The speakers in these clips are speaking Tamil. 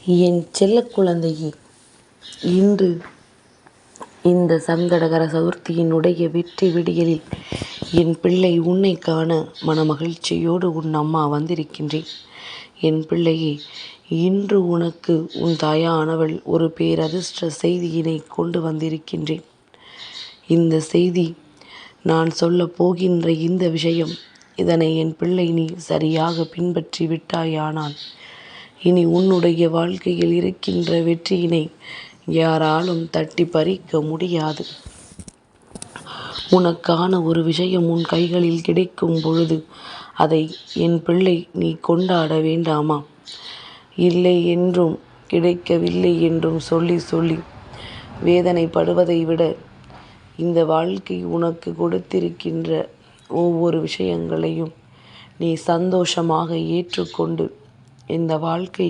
என் செல்லக் குழந்தையே, இன்று இந்த சங்கடகர சதுர்த்தியினுடைய வெற்றி விடியலில் என் பிள்ளை உன்னை காண மனமகிழ்ச்சியோடு உன் அம்மா வந்திருக்கின்றேன். என் பிள்ளையே, இன்று உனக்கு உன் தாயானவள் ஒரு பேரதிர்ஷ்ட செய்தியினை கொண்டு வந்திருக்கின்றேன். இந்த செய்தி, நான் சொல்லப் போகின்ற இந்த விஷயம், இதனை என் பிள்ளை நீ சரியாக பின்பற்றி விட்டாயானால் இனி உன்னுடைய வாழ்க்கையில் இருக்கின்ற வெற்றியினை யாராலும் தட்டி பறிக்க முடியாது. உனக்கான ஒரு விஷயம் உன் கைகளில் கிடைக்கும் பொழுது அதை என் பிள்ளை நீ கொண்டாட வேண்டாமா? இல்லை என்றும் கிடைக்கவில்லை என்றும் சொல்லி சொல்லி வேதனைப்படுவதை விட, இந்த வாழ்க்கை உனக்கு கொடுத்திருக்கின்ற ஒவ்வொரு விஷயங்களையும் நீ சந்தோஷமாக ஏற்றுக்கொண்டு இந்த வாழ்க்கை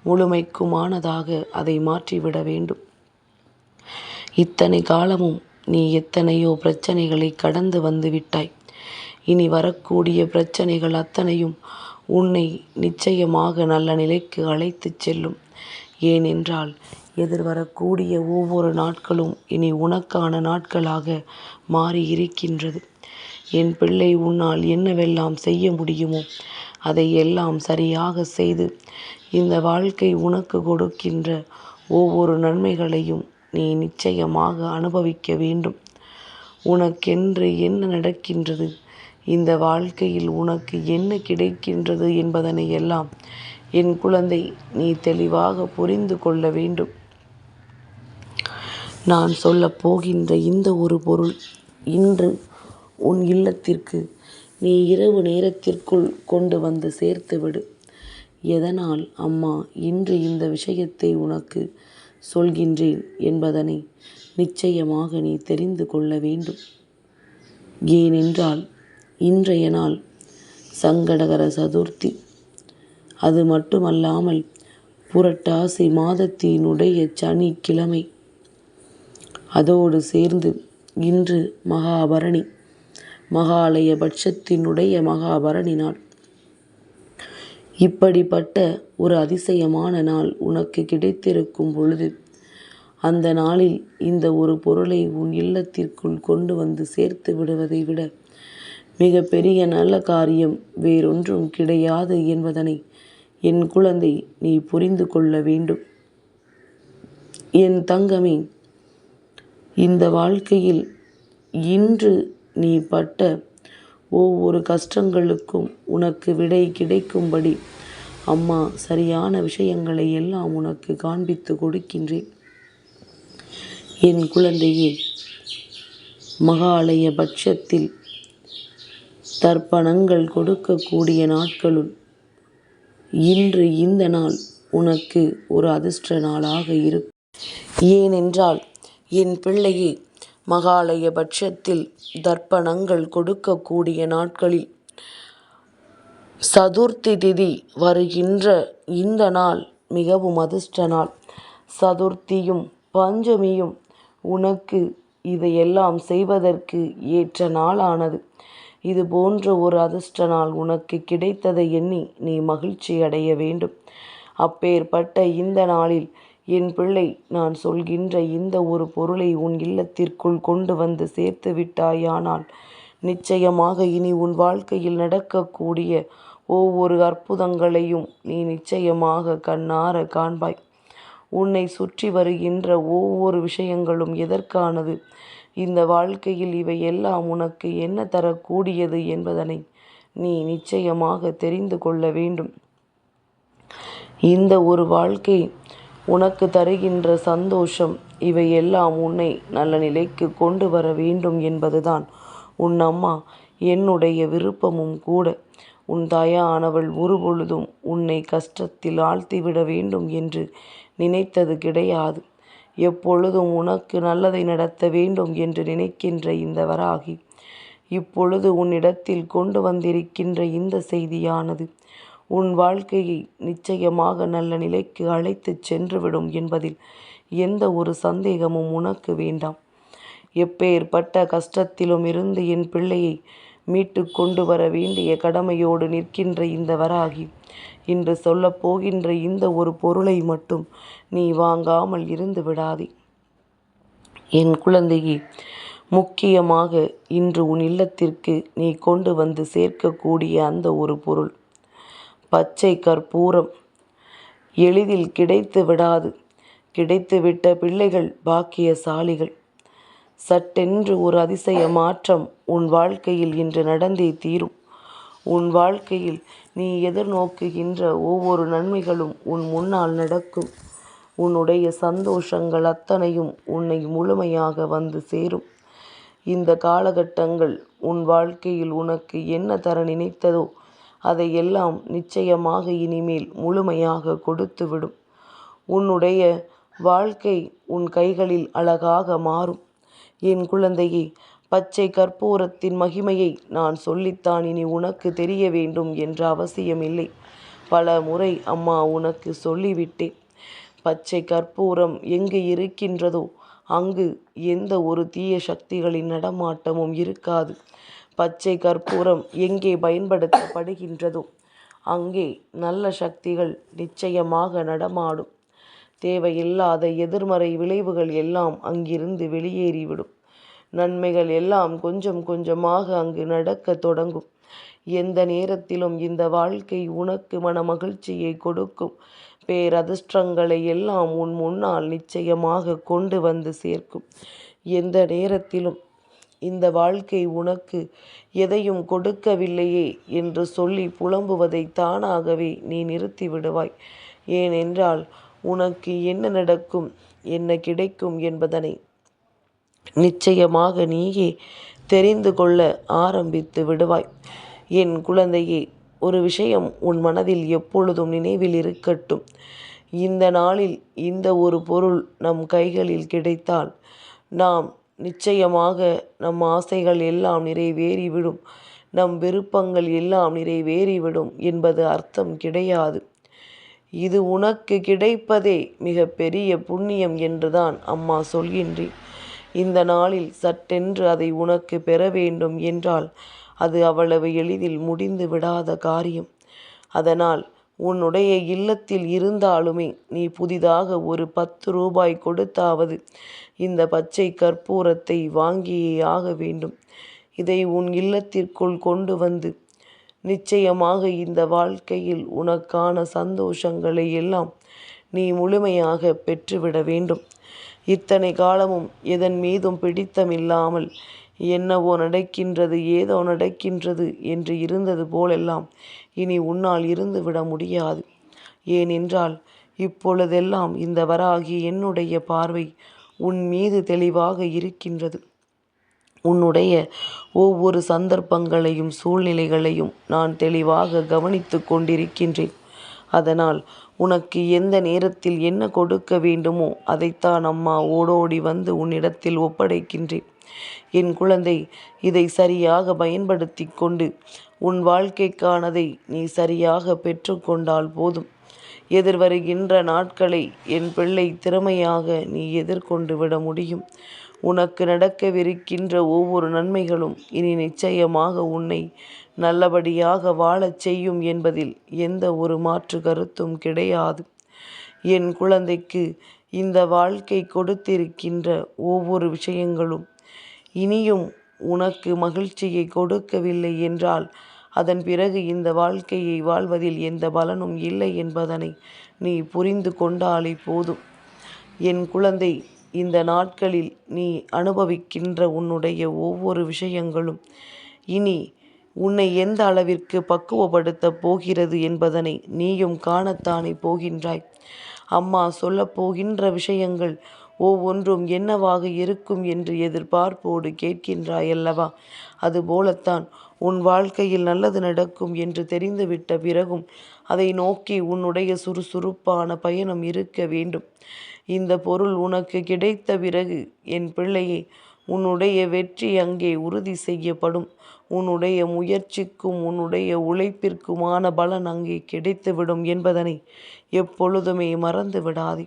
முழுமைக்குமானதாக அதை மாற்றிவிட வேண்டும். இத்தனை காலமும் நீ எத்தனையோ பிரச்சனைகளை கடந்து வந்து விட்டாய். இனி வரக்கூடிய பிரச்சனைகள் அத்தனையும் உன்னை நிச்சயமாக நல்ல நிலைக்கு அழைத்து செல்லும். ஏனென்றால் எதிர்வரக்கூடிய ஒவ்வொரு நாட்களும் இனி உனக்கான நாட்களாக மாறி இருக்கின்றது. என் பிள்ளை, உன்னால் என்னவெல்லாம் செய்ய முடியுமோ அதை எல்லாம் சரியாக செய்து இந்த வாழ்க்கை உனக்கு கொடுக்கின்ற ஒவ்வொரு நன்மைகளையும் நீ நிச்சயமாக அனுபவிக்க வேண்டும். உனக்கென்று என்ன நடக்கின்றது, இந்த வாழ்க்கையில் உனக்கு என்ன கிடைக்கின்றது என்பதனை எல்லாம் என் குழந்தை நீ தெளிவாக புரிந்து கொள்ள வேண்டும். நான் சொல்லப் போகின்ற இந்த ஒரு பொருள் இன்று உன் இல்லத்திற்கு நீ இரவு நேரத்திற்குள் கொண்டு வந்து சேர்த்துவிடு. எதனால் அம்மா இன்று இந்த விஷயத்தை உனக்கு சொல்கின்றேன் என்பதனை நிச்சயமாக நீ தெரிந்து கொள்ள வேண்டும். ஏனென்றால் இன்றைய நாள் சங்கடகர சதுர்த்தி. அது மட்டுமல்லாமல் புரட்டாசி மாதத்தினுடைய சனிக்கிழமை. அதோடு சேர்ந்து இன்று மகாபரணி, மகாலய பட்சத்தினுடைய மகாபரணி நாள். இப்படிப்பட்ட ஒரு அதிசயமான நாள் உனக்கு கிடைத்திருக்கும் பொழுது, அந்த நாளில் இந்த ஒரு பொருளை உன் இல்லத்திற்குள் கொண்டு வந்து சேர்த்து விடுவதை விட மிக பெரிய நல்ல காரியம் வேறொன்றும் கிடையாது என்பதனை என் குழந்தை நீ புரிந்து கொள்ள வேண்டும். என் தங்கமே, இந்த வாழ்க்கையில் இன்று நீ பட்ட ஒவ்வொரு கஷ்டங்களுக்கும் உனக்கு விடை கிடைக்கும்படி அம்மா சரியான விஷயங்களை எல்லாம் உனக்கு காண்பித்து கொடுக்கின்றேன். என் குழந்தையே, மகாலய பட்சத்தில் தர்ப்பணங்கள் கொடுக்கக்கூடிய நாட்களுள் இன்று இந்த நாள் உனக்கு ஒரு அதிர்ஷ்ட நாளாக இருக்கும். ஏனென்றால் என் பிள்ளையே, மகாலய பட்சத்தில் தர்ப்பணங்கள் கொடுக்கக்கூடிய நாட்களில் சதுர்த்தி திதி வருகின்ற இந்த நாள் மிகவும் அதிர்ஷ்ட நாள். சதுர்த்தியும் பஞ்சமியும் உனக்கு இதையெல்லாம் செய்வதற்கு ஏற்ற நாளானது. இது போன்ற ஒரு அதிர்ஷ்ட நாள் உனக்கு கிடைத்ததை எண்ணி நீ மகிழ்ச்சி அடைய வேண்டும். அப்பேற்பட்ட இந்த நாளில் என் பிள்ளை, நான் சொல்கின்ற இந்த ஒரு பொருளை உன் இல்லத்திற்குள் கொண்டு வந்து சேர்த்து விட்டாயானால் நிச்சயமாக இனி உன் வாழ்க்கையில் நடக்கக்கூடிய ஒவ்வொரு அற்புதங்களையும் நீ நிச்சயமாக கண்ணார காண்பாய். உன்னை சுற்றி வருகின்ற ஒவ்வொரு விஷயங்களும் எதற்கானது, இந்த வாழ்க்கையில் இவை எல்லாம் உனக்கு என்ன தரக்கூடியது என்பதனை நீ நிச்சயமாக தெரிந்து கொள்ள வேண்டும். இந்த ஒரு வாழ்க்கை உனக்கு தருகின்ற சந்தோஷம், இவையெல்லாம் உன்னை நல்ல நிலைக்கு கொண்டு வர வேண்டும் என்பதுதான் உன் அம்மா என்னுடைய விருப்பமும் கூட. உன் தாயானவள் ஒருபொழுதும் உன்னை கஷ்டத்தில் ஆழ்த்திவிட வேண்டும் என்று நினைத்தது கிடையாது. எப்பொழுதும் உனக்கு நல்லதை நடத்த வேண்டும் என்று நினைக்கின்ற இந்த வராகி இப்பொழுது உன்னிடத்தில் கொண்டு வந்திருக்கின்ற இந்த செய்தியானது உன் வாழ்க்கையை நிச்சயமாக நல்ல நிலைக்கு அழைத்து சென்றுவிடும் என்பதில் எந்த ஒரு சந்தேகமும் உனக்கு வேண்டாம். எப்பேற்பட்ட கஷ்டத்திலும் இருந்து என் பிள்ளையை மீட்டு கொண்டு வர வேண்டிய கடமையோடு நிற்கின்ற இந்த வராகி இன்று சொல்லப் போகின்ற இந்த ஒரு பொருளை மட்டும் நீ வாங்காமல் இருந்து விடாதே. என் குழந்தையே, முக்கியமாக இன்று உன் இல்லத்திற்கு நீ கொண்டு வந்து சேர்க்கக்கூடிய அந்த ஒரு பொருள் பச்சை கற்பூரம். எளிதில் கிடைத்து விடாது. கிடைத்துவிட்ட பிள்ளைகள் பாக்கியசாலிகள். சட்டென்று ஒரு அதிசய மாற்றம் உன் வாழ்க்கையில் இன்று நடந்தே தீரும். உன் வாழ்க்கையில் நீ எதிர்நோக்குகின்ற ஒவ்வொரு நன்மைகளும் உன் முன்னால் நடக்கும். உன்னுடைய சந்தோஷங்கள் அத்தனையும் உன்னை முழுமையாக வந்து சேரும். இந்த காலகட்டங்கள் உன் வாழ்க்கையில் உனக்கு என்ன தர நினைத்ததோ அதையெல்லாம் நிச்சயமாக இனிமேல் முழுமையாக கொடுத்துவிடும். உன்னுடைய வாழ்க்கை உன் கைகளில் அழகாக மாறும். என் குழந்தையே, பச்சை கற்பூரத்தின் மகிமையை நான் சொல்லித்தான் இனி உனக்கு தெரிய வேண்டும் என்ற அவசியமில்லை. பல முறை அம்மா உனக்கு சொல்லிவிட்டேன். பச்சை கற்பூரம் எங்கு இருக்கின்றதோ அங்கு எந்த ஒரு தீய சக்திகளின் நடமாட்டமும் இருக்காது. பச்சை கற்பூரம் எங்கே பயன்படுத்தப்படுகின்றதோ அங்கே நல்ல சக்திகள் நிச்சயமாக நடமாடும். தேவையில்லாத எதிர்மறை விளைவுகள் எல்லாம் அங்கிருந்து வெளியேறிவிடும். நன்மைகள் எல்லாம் கொஞ்சம் கொஞ்சமாக அங்கு நடக்க தொடங்கும். எந்த நேரத்திலும் இந்த வாழ்க்கை உனக்கு மன மகிழ்ச்சியை கொடுக்கும். பேரதிர்ஷ்டங்களை எல்லாம் உன் முன்னால் நிச்சயமாக கொண்டு வந்து சேர்க்கும். எந்த நேரத்திலும் இந்த வாழ்க்கை உனக்கு எதையும் கொடுக்கவில்லையே என்று சொல்லி புலம்புவதை தானாகவே நீ நிறுத்தி விடுவாய். ஏனென்றால் உனக்கு என்ன நடக்கும், என்ன கிடைக்கும் என்பதனை நிச்சயமாக நீயே தெரிந்து கொள்ள ஆரம்பித்து விடுவாய். என் குழந்தையே, ஒரு விஷயம் உன் மனதில் எப்பொழுதும் நினைவில் இருக்கட்டும். இந்த நாளில் இந்த ஒரு பொருள் நம் கைகளில் கிடைத்தால் நாம் நிச்சயமாக நம் ஆசைகள் எல்லாம் நிறைவேறிவிடும், நம் விருப்பங்கள் எல்லாம் நிறைவேறிவிடும் என்பது அர்த்தம் கிடையாது. இது உனக்கு கிடைப்பதே மிக பெரிய புண்ணியம் என்றுதான் அம்மா சொல்கின்றேன். இந்த நாளில் சட்டென்று அதை உனக்கு பெற வேண்டும் என்றால் அது அவ்வளவு எளிதில் முடிந்து விடாத காரியம். அதனால் உன்னுடைய இல்லத்தில் இருந்தாலுமே நீ புதிதாக ஒரு 10 ரூபாய் கொடுத்தாவது இந்த பச்சை கற்பூரத்தை வாங்கியே ஆக வேண்டும். இதை உன் இல்லத்திற்குள் கொண்டு வந்து நிச்சயமாக இந்த வாழ்க்கையில் உனக்கான சந்தோஷங்களை எல்லாம் நீ முழுமையாக பெற்றுவிட வேண்டும். இத்தனை காலமும் எதன் மீதும் பிடித்தமில்லாமல் என்னவோ நடக்கின்றது, ஏதோ நடக்கின்றது என்று இருந்தது போலெல்லாம் இனி உன்னால் இருந்துவிட முடியாது. ஏனென்றால் இப்பொழுதெல்லாம் இந்த வராகி என்னுடைய பார்வை உன் மீது தெளிவாக இருக்கின்றது. உன்னுடைய ஒவ்வொரு சந்தர்ப்பங்களையும் சூழ்நிலைகளையும் நான் தெளிவாக கவனித்து கொண்டிருக்கின்றேன். அதனால் உனக்கு எந்த நேரத்தில் என்ன கொடுக்க வேண்டுமோ அதைத்தான் அம்மா ஓடோடி வந்து உன்னிடத்தில் ஒப்படைக்கின்றேன். என் குழந்தை, இதை சரியாக பயன்படுத்தி கொண்டு உன் வாழ்க்கைக்கானதை நீ சரியாக பெற்றுக்கொண்டால் போதும். எதிர்வருகின்ற நாட்களை என் பிள்ளை திறமையாக நீ எதிர்கொண்டு விட முடியும். உனக்கு நடக்கவிருக்கின்ற ஒவ்வொரு நன்மைகளும் இனி நிச்சயமாக உன்னை நல்லபடியாக வாழச் செய்யும் என்பதில் எந்த ஒரு மாற்று கருத்தும் கிடையாது. என் குழந்தைக்கு இந்த வாழ்க்கை கொடுத்திருக்கின்ற ஒவ்வொரு விஷயங்களும் இனியும் உனக்கு மகிழ்ச்சியை கொடுக்கவில்லை என்றால் அதன் பிறகு இந்த வாழ்க்கையை வாழ்வதில் எந்த பலனும் இல்லை என்பதனை நீ புரிந்து கொண்டாலே போதும். என் குழந்தை, இந்த நாட்களில் நீ அனுபவிக்கின்ற உன்னுடைய ஒவ்வொரு விஷயங்களும் இனி உன்னை எந்த அளவிற்கு பக்குவப்படுத்தப் போகிறது என்பதனை நீயும் காணத்தானே போகின்றாய். அம்மா சொல்லப் போகின்ற விஷயங்கள் ஒவ்வொன்றும் என்னவாக இருக்கும் என்று எதிர்பார்ப்போடு கேட்கின்றாய் அல்லவா? அதுபோலத்தான் உன் வாழ்க்கையில் நல்லது நடக்கும் என்று தெரிந்துவிட்ட பிறகும் அதை நோக்கி உன்னுடைய சுறுசுறுப்பான பயணம் இருக்க வேண்டும். இந்த பொருள் உனக்கு கிடைத்த பிறகு என் பிள்ளையே, உன்னுடைய வெற்றி அங்கே உறுதி செய்யப்படும். உன்னுடைய முயற்சிக்கும் உன்னுடைய உழைப்பிற்குமான பலன் அங்கே கிடைத்துவிடும் என்பதனை எப்பொழுதுமே மறந்து விடாதே.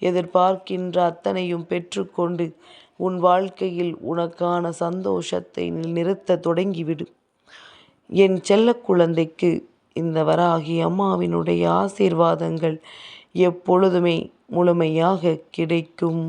எதிர்பார்க்கின்ற அத்தனையும் பெற்றுக்கொண்டு உன் வாழ்க்கையில் உனக்கான சந்தோஷத்தை நிறுத்த தொடங்கிவிடு. என் செல்ல குழந்தைக்கு இந்த வராகி அம்மாவினுடைய ஆசீர்வாதங்கள் எப்பொழுதுமே முழுமையாக கிடைக்கும்.